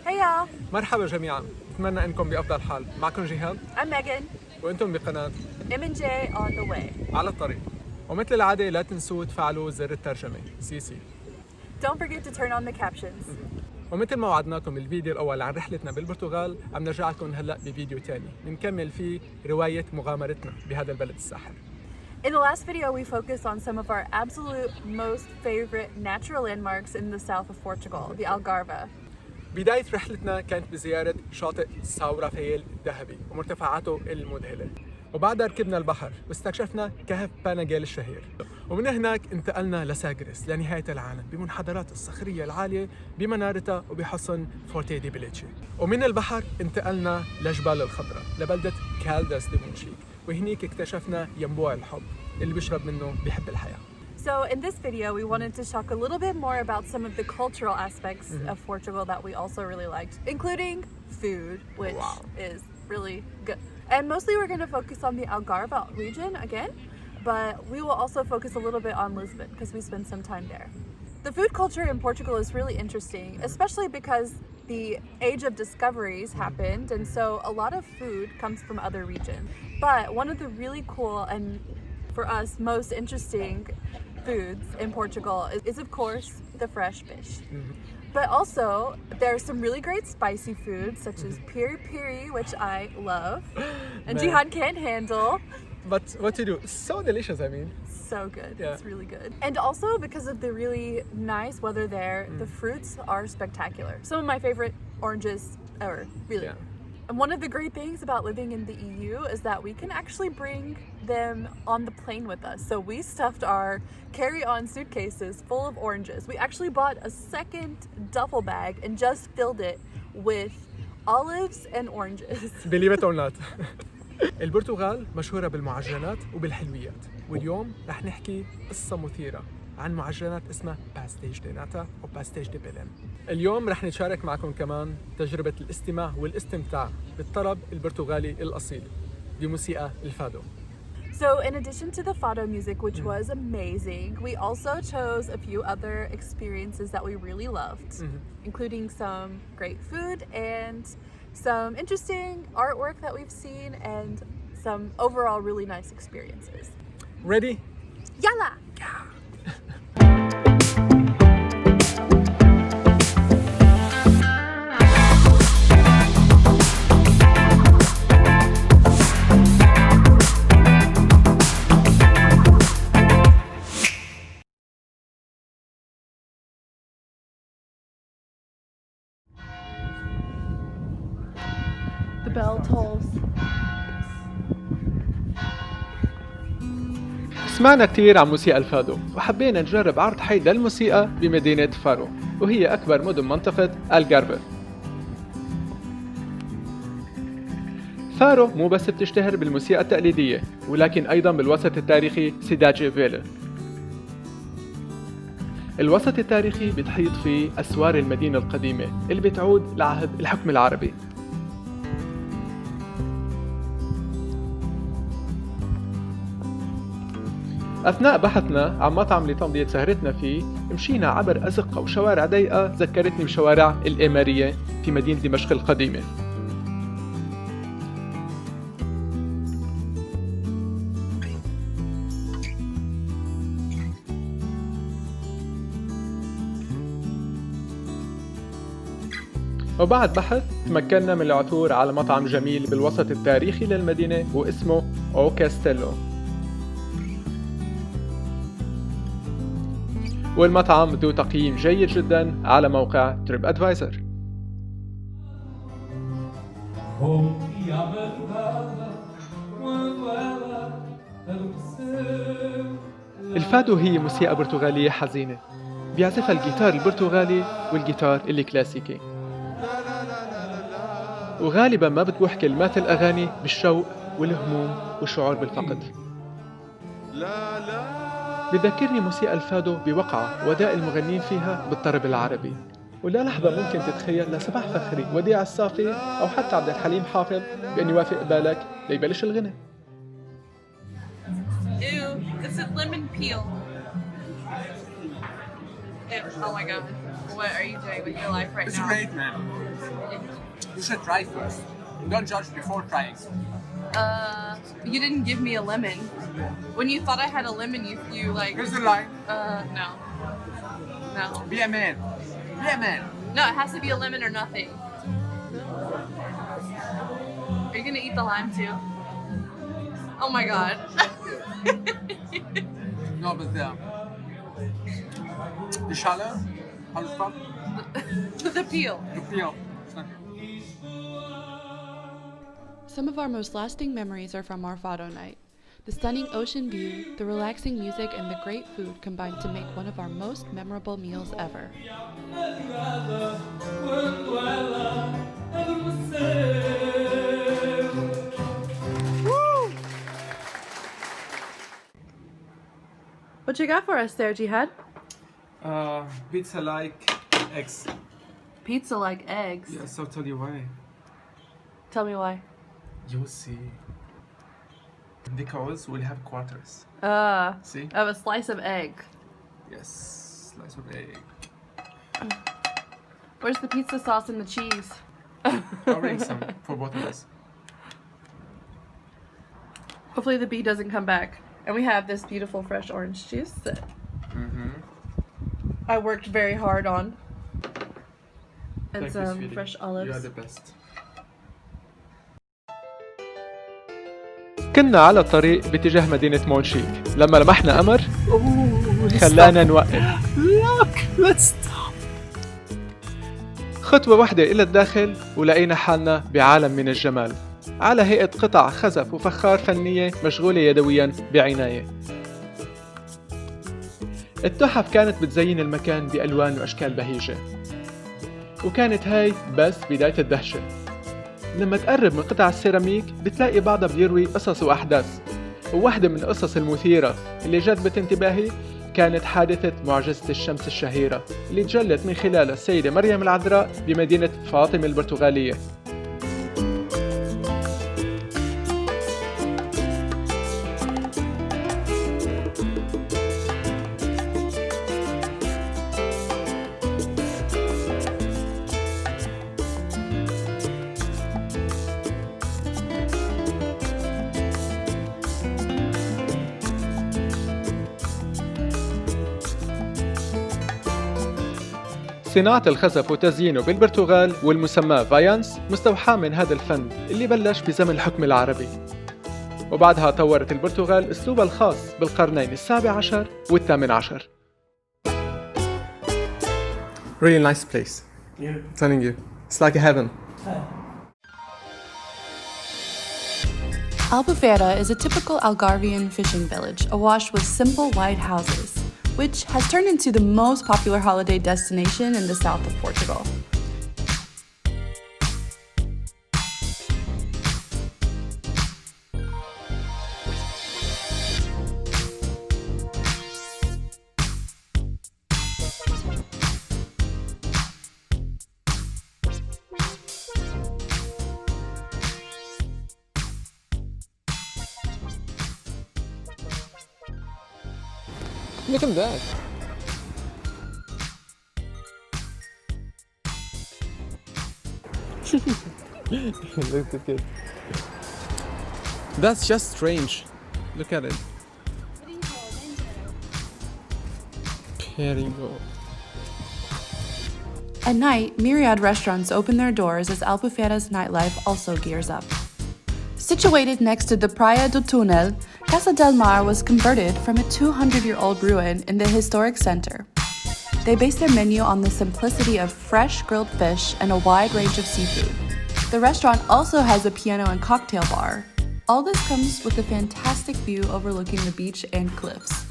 Hey y'all, مرحبا جميعا، أتمنى أنكم بأفضل حال. معكم جهاد I'm Megan. وأنتم بقناة M&J on the way. على الطريق. ومثل العادة لا تنسوا تفعلوا زر الترجمة CC. Don't forget to turn on the captions. ومثل ما وعدناكم بالفيديو الأول عن رحلتنا بالبرتغال، عم نرجع لكم هلأ بفيديو تاني بنكمل فيه رواية مغامرتنا بهذا البلد الساحر. In the last video, we focused on some of our absolute most favorite natural landmarks in the south of Portugal, the Algarve. بداية رحلتنا كانت بزيارة شاطئ ساو رافائيل الذهبي ومرتفعاته المذهلة، وبعدها ركبنا البحر واستكشفنا كهف باناجيل الشهير، ومن هناك انتقلنا لساغرس لنهاية العالم بمنحدرات الصخرية العالية بمنارتها وبحصن فورتي دي بليتشي، ومن البحر انتقلنا لجبال الخضراء لبلدة كالداس دي مونشيك، وهنيك اكتشفنا ينبوع الحب اللي بيشرب منه بيحب الحياة. So in this video, we wanted to talk a little bit more about some of the cultural aspects of Portugal that we also really liked, including food, which is really good. And mostly we're going to focus on the Algarve region again, but we will also focus a little bit on Lisbon because we spent some time there. The food culture in Portugal is really interesting, especially because the age of discoveries happened, and so a lot of food comes from other regions. But one of the really cool and for us most interesting foods in Portugal is of course the fresh fish. But also there's some really great spicy foods such as piri piri, which I love and Man. Jihan can't handle. But what to do? It's so delicious, I mean. So good. Yeah. It's really good. And also because of the really nice weather there, the fruits are spectacular. Some of my favorite oranges ever, really. Yeah. And one of the great things about living in the EU is that we can actually bring them on the plane with us. So we stuffed our carry-on suitcases full of oranges. We actually bought a second duffel bag and just filled it with olives and oranges. Believe it or not. البرتغال مشهورة بالمعجنات وبالحلويات، واليوم رح نحكي قصة مثيرة عن معجنات اسمها باستيج دي ناتا أو باستيج دي بيلين. اليوم رح نشارك معكم كمان تجربة الاستماع والاستمتاع بالطرب البرتغالي الأصيل بموسيقى الفادو. So in addition to the fado music, which was amazing, we also chose a few other experiences that we really loved, including some great food and some interesting artwork that we've seen and some overall really nice experiences. Ready? Yalla! The bell tolls. سمعنا كتير عن موسيقى الفادو، وحبينا نجرب عرض حي للموسيقى بمدينة فارو، وهي أكبر مدن منطقة الغارفة. فارو مو بس بتشتهر بالموسيقى التقليدية، ولكن أيضا بالوسط التاريخي سيداجي فيلا. الوسط التاريخي بتحيط فيه أسوار المدينة القديمة اللي بتعود لعهد الحكم العربي. أثناء بحثنا عن مطعم لتمضية سهرتنا فيه، مشينا عبر أزقة وشوارع ضيقة ذكرتني بشوارع الإمارية في مدينة دمشق القديمة. وبعد بحث تمكنا من العثور على مطعم جميل بالوسط التاريخي للمدينة واسمه أو كاستيلو، والمطعم ذو تقييم جيد جدا على موقع تريب ادفايزر. الفادو هي موسيقى برتغالية حزينة بيعزفها الجيتار البرتغالي والجيتار الكلاسيكي، وغالبا ما بتبوح كلمات الأغاني بالشوق والهموم والشعور بالفقد. بذكرني موسيقى الفادو بوقعة وداء المغنين فيها بالطرب العربي، ولا لحظة ممكن تتخيل لسماح فخري، وديع الصافي أو حتى عبد الحليم حافظ بأن يوافق بالك ليبلش الغنى. Ew, it's a lemon peel. Ew, oh my god. What are you doing with your life right It's now? great, man. You should try first. Don't judge before trying. You didn't give me a lemon. When you thought I had a lemon, you like. Here's the line. No. No. Be a man. Be a man. No, it has to be a lemon or nothing. Are you gonna eat the lime too? Oh my god. No, but the shallow, how to stop? The peel. The peel. Some of our most lasting memories are from our Fado night. The stunning ocean view, the relaxing music, and the great food combined to make one of our most memorable meals ever. What you got for us there, Jihad? Pizza like eggs. Pizza like eggs. Yes, I'll tell you why. Tell me why. You see. Because we'll have quarters. See? I have a slice of egg. Yes, slice of egg. Where's the pizza sauce and the cheese? I'll bring some for both of us. Hopefully the bee doesn't come back. And we have this beautiful fresh orange juice that I worked very hard on. And Thank you, some sweetie. fresh You are olives. the best. كنا على الطريق باتجاه مدينة مونشيك لما لمحنا قمر خلانا نوقف. خطوة واحدة إلى الداخل ولقينا حالنا بعالم من الجمال على هيئة قطع خزف وفخار فنية مشغولة يدويا بعناية. التحف كانت بتزين المكان بألوان وأشكال بهيجة، وكانت هاي بس بداية الدهشة. لما تقرب من قطع السيراميك بتلاقي بعضها بيروي قصص وأحداث، وواحدة من القصص المثيرة اللي جذبت انتباهي كانت حادثة معجزة الشمس الشهيرة اللي تجلت من خلالها السيدة مريم العذراء بمدينة فاطمة البرتغالية. صناعة الخزف وتزيينه بالبرتغال والمسمى فايانس مستوحاة من هذا الفن اللي بلش بزمن الحكم العربي، وبعدها طورت البرتغال أسلوبها الخاص بالقرنين السابع عشر والثامن عشر. Really nice place. Yeah. I'm telling you, it's like a heaven. Albufeira is a typical Algarvian fishing village, awash with simple white houses, which has turned into the most popular holiday destination in the south of Portugal. Look at that. Look at it. That's just strange. Look at it. Perigo. At night, myriad restaurants open their doors as Albufeira's nightlife also gears up. Situated next to the Praia do Túnel, Casa del Mar was converted from a 200-year-old ruin in the historic center. They base their menu on the simplicity of fresh grilled fish and a wide range of seafood. The restaurant also has a piano and cocktail bar. All this comes with a fantastic view overlooking the beach and cliffs.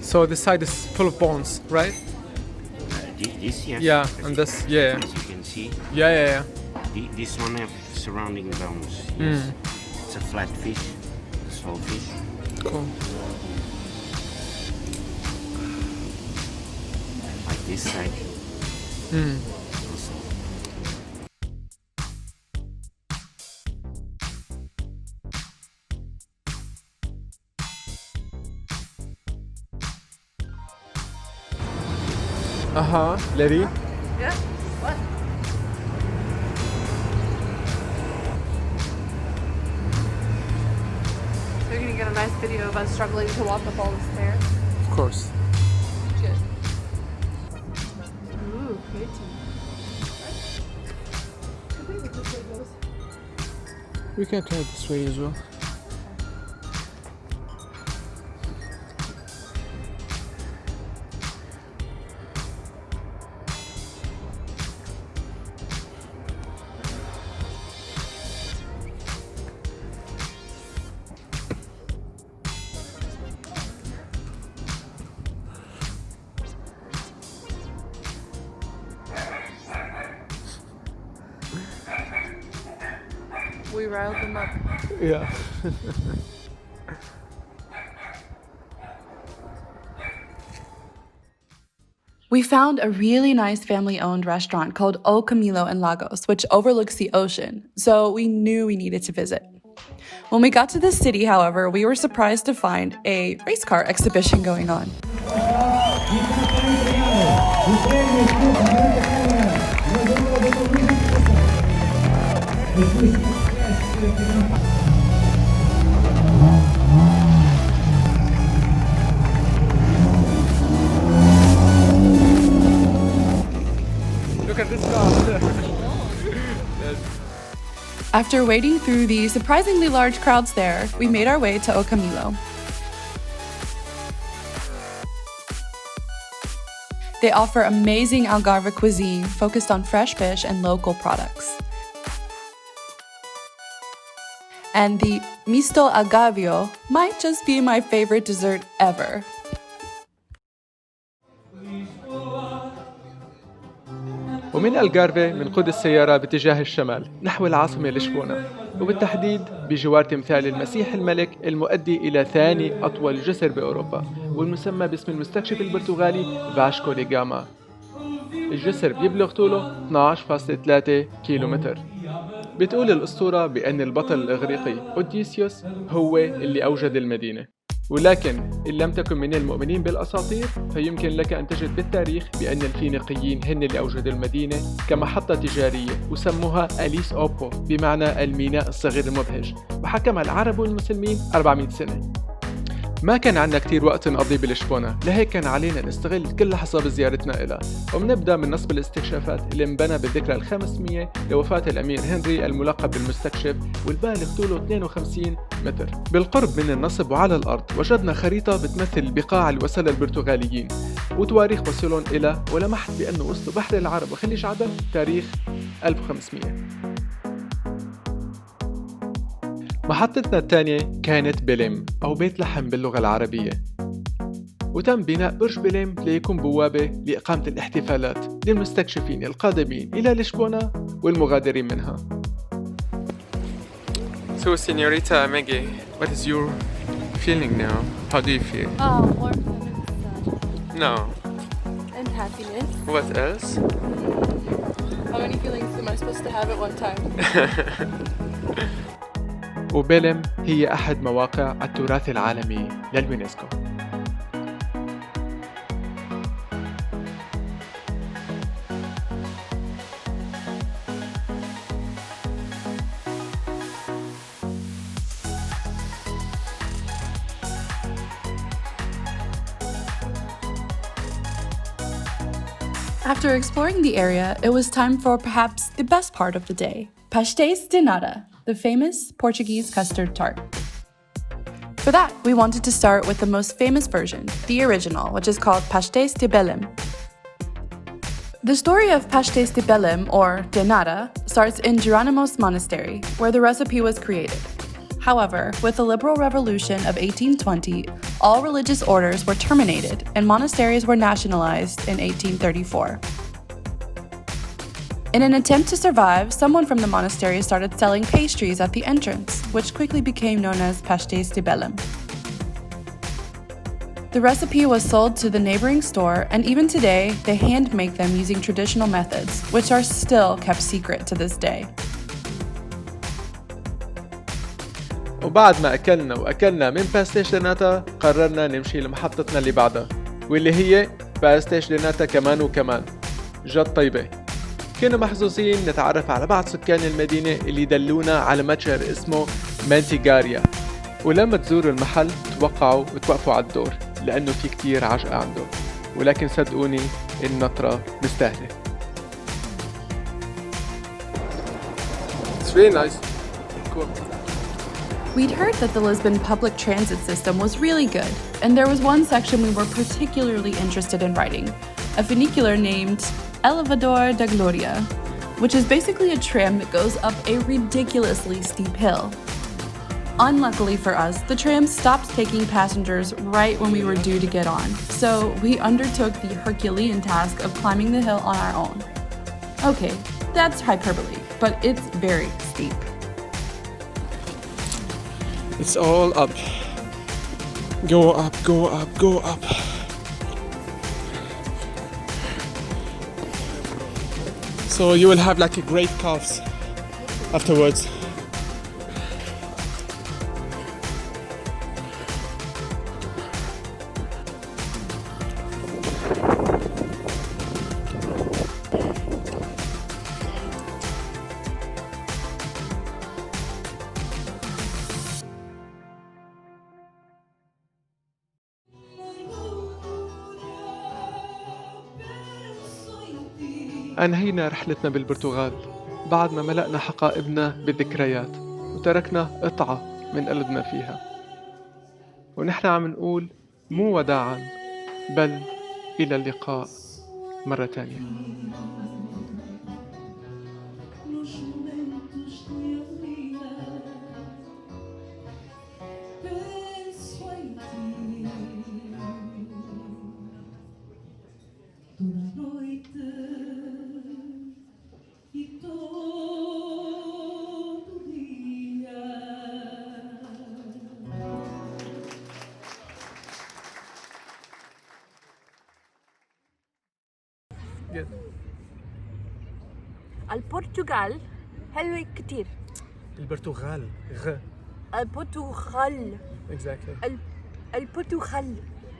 So this side is full of bones, right? This, yes. Yeah, and this, yeah. As you can see, Yeah. this one have surrounding bones. Yes. It's a flat fish, small fish. Cool. Like this side. Also. Larry. Yeah. What? We're gonna get a nice video of us struggling to walk up all the stairs. Of course. Good. Ooh, pretty. We can try this way as well. We riled them up. Yeah. We found a really nice family-owned restaurant called O Camilo in Lagos, which overlooks the ocean, so we knew we needed to visit. When we got to the city, however, we were surprised to find a race car exhibition going on. Look at this car. After wading through the surprisingly large crowds there, we made our way to O Camilo. They offer amazing Algarve cuisine focused on fresh fish and local products. And the misto agavio might just be my favorite dessert ever. ومن الغارفي منقود السيارة باتجاه الشمال نحو العاصمة لشبونة، وبالتحديد بجوار تمثال المسيح الملك المؤدي إلى ثاني أطول جسر بأوروبا، والمسمى باسم المستكشف البرتغالي فاشكو دي غاما. الجسر بيبلغ طوله 12.3 كيلومتر. بتقول الأسطورة بأن البطل الإغريقي أوديسيوس هو اللي أوجد المدينة، ولكن إن لم تكن من المؤمنين بالأساطير فيمكن لك أن تجد بالتاريخ بأن الفينيقيين هن اللي أوجدوا المدينة كمحطة تجارية وسموها أليس أوبو بمعنى الميناء الصغير المبهج، وحكمها العرب والمسلمين 400 سنة. ما كان عنا كتير وقت نقضي بلشبونة، لهيك كان علينا نستغل كل لحظة بزيارتنا إلها، وبنبدأ من نصب الاستكشافات اللي انبنى بالذكرى ال500 لوفاة الأمير هنري الملقب بالمستكشف، والبالغ طوله 52 متر. بالقرب من النصب وعلى الأرض وجدنا خريطة بتمثل البقاع اللي وصلها البرتغاليين وتواريخ وصولهم إلى، ولمحت بأنه وصلوا بحر العرب وخليج عدن تاريخ 1500. محطتنا الثانية كانت بلم أو بيت لحم باللغة العربية، وتم بناء برج بلم ليكون بوابة لإقامة الاحتفالات للمستكشفين القادمين إلى لشبونة والمغادرين منها. So, Señorita Maggie, what is your feeling now? How do you feel? Warmth and No. and happiness. What else? How many feelings am I supposed to have at one time? وبلم هي أحد مواقع التراث العالمي لليونسكو. After exploring the area, it was time for perhaps the best part of the day, pastéis de nata, the famous Portuguese custard tart. For that, we wanted to start with the most famous version, the original, which is called pastéis de Belém. The story of pastéis de Belém, or de nata, starts in Jeronimos Monastery, where the recipe was created. However, with the liberal revolution of 1820, all religious orders were terminated and monasteries were nationalized in 1834. In an attempt to survive, someone from the monastery started selling pastries at the entrance, which quickly became known as pastéis de Belém. The recipe was sold to the neighboring store, and even today, they hand make them using traditional methods, which are still kept secret to this day. وبعد ما أكلنا من باستيش دناتا قررنا نمشي لمحطتنا اللي بعدها واللي هي فاستيش ليناتا كمان وكمان جد طيبة. كنا محظوظين نتعرف على بعض سكان المدينة اللي دلونا على متجر اسمه مانتيغاريا، ولما تزوروا المحل توقعوا وتوقفوا على الدور لأنه في كتير عجقة عنده، ولكن صدقوني النطرة مستاهلة. It's really nice. Cool. We'd heard that the Lisbon public transit system was really good, and there was one section we were particularly interested in riding, a funicular named Elevador da Gloria, which is basically a tram that goes up a ridiculously steep hill. Unluckily for us, the tram stopped taking passengers right when we were due to get on, so we undertook the Herculean task of climbing the hill on our own. Okay, that's hyperbole, but it's very steep. It's all up. Go up, go up, go up. So you will have like a great calves afterwards. أنهينا رحلتنا بالبرتغال بعد ما ملأنا حقائبنا بالذكريات وتركنا قطعة من قلبنا فيها، ونحن عم نقول مو وداعاً بل إلى اللقاء مرة تانية. البرتغال حلوة كتير. البرتغال غ البرتغال exactly. البرتغال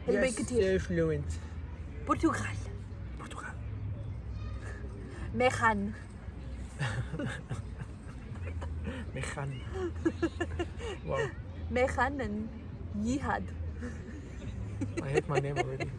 حلوة كتير. fluent. برتغال ميخان ميخان. Wow. ميخان and Yihad. I hate my name already.